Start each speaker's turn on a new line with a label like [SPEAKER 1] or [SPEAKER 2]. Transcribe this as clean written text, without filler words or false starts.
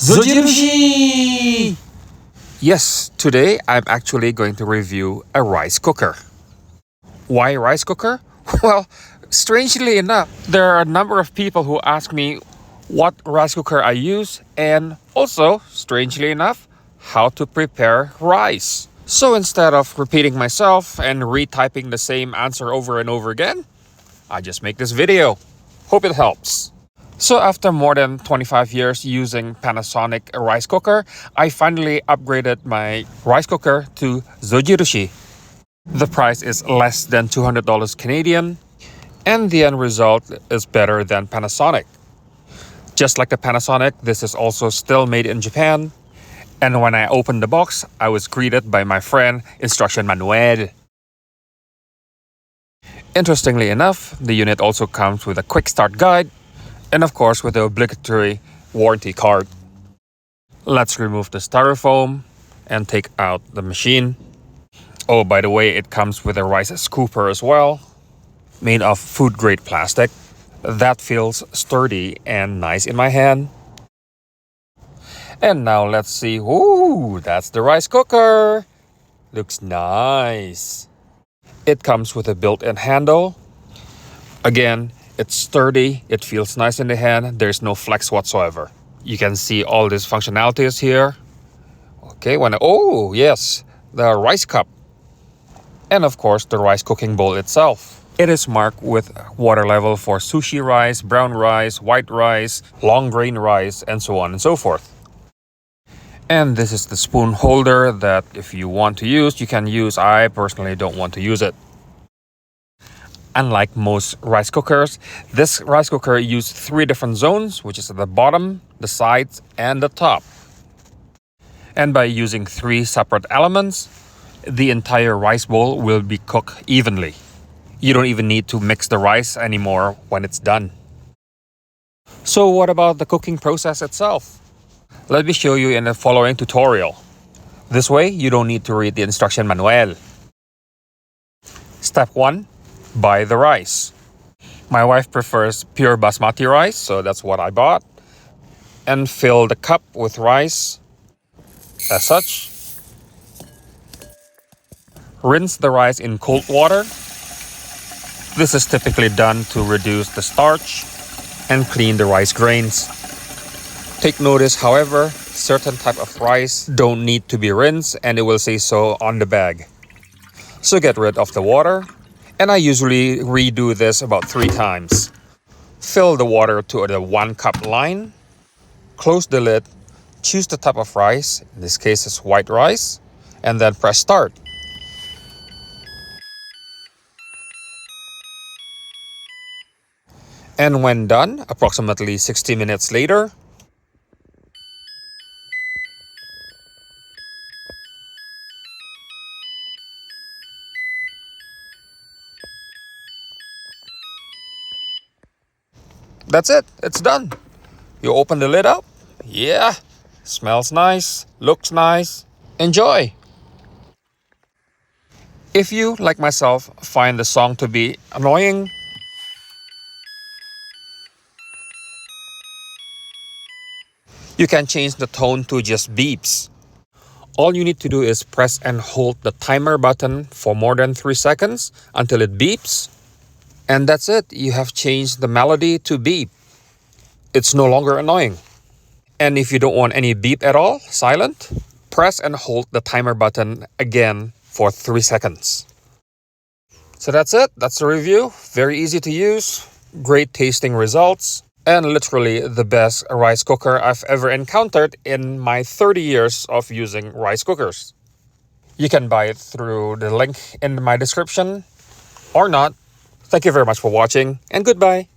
[SPEAKER 1] Zojirushi! Yes, today I'm actually going to review a rice cooker. Why rice cooker? Well, strangely enough, there are a number of people who ask me what rice cooker I use and also, strangely enough, how to prepare rice. So instead of repeating myself and retyping the same answer over and over again, I just make this video. Hope it helps. So after more than 25 years using Panasonic rice cooker, I finally upgraded my rice cooker to Zojirushi. The price is less than $200 Canadian, and the end result is better than Panasonic. Just like the Panasonic, this is also still made in Japan. And when I opened the box, I was greeted by my friend instruction manual. Interestingly enough, the unit also comes with a quick start guide and of course with the obligatory warranty card. Let's remove the styrofoam and take out the machine. Oh, by the way, it comes with a rice scooper as well, made of food grade plastic. That feels sturdy and nice in my hand. And now let's see. Ooh, that's the rice cooker. Looks nice. It comes with a built-in handle. Again, it's sturdy. It feels nice in the hand. There's no flex whatsoever. You can see all these functionalities here. Okay, oh yes, the rice cup. And of course, the rice cooking bowl itself. It is marked with water level for sushi rice, brown rice, white rice, long grain rice, and so on and so forth. And this is the spoon holder that if you want to use, you can use. I personally don't want to use it. Unlike most rice cookers, this rice cooker uses 3 different zones, which is at the bottom, the sides, and the top. And by using 3 separate elements, the entire rice bowl will be cooked evenly. You don't even need to mix the rice anymore when it's done. So what about the cooking process itself? Let me show you in the following tutorial. This way, you don't need to read the instruction manual. Step 1. Buy the rice. My wife prefers pure basmati rice, so that's what I bought. And fill the cup with rice as such. Rinse the rice in cold water. This is typically done to reduce the starch and clean the rice grains. Take notice, however, certain type of rice don't need to be rinsed and it will say so on the bag. So get rid of the water, and I usually redo this about 3 times. Fill the water to the 1 cup line, close the lid, choose the type of rice, in this case it's white rice, and then press start. And when done, approximately 60 minutes later, that's it, it's done. You open the lid up. Yeah, smells nice, looks nice. Enjoy. If you, like myself, find the song to be annoying, you can change the tone to just beeps. All you need to do is press and hold the timer button for more than 3 seconds until it beeps. And that's it, you have changed the melody to beep. It's no longer annoying. And if you don't want any beep at all, silent, press and hold the timer button again for 3 seconds. So that's it, that's the review. Very easy to use, great tasting results, and literally the best rice cooker I've ever encountered in my 30 years of using rice cookers. You can buy it through the link in my description or not. Thank you very much for watching, and goodbye.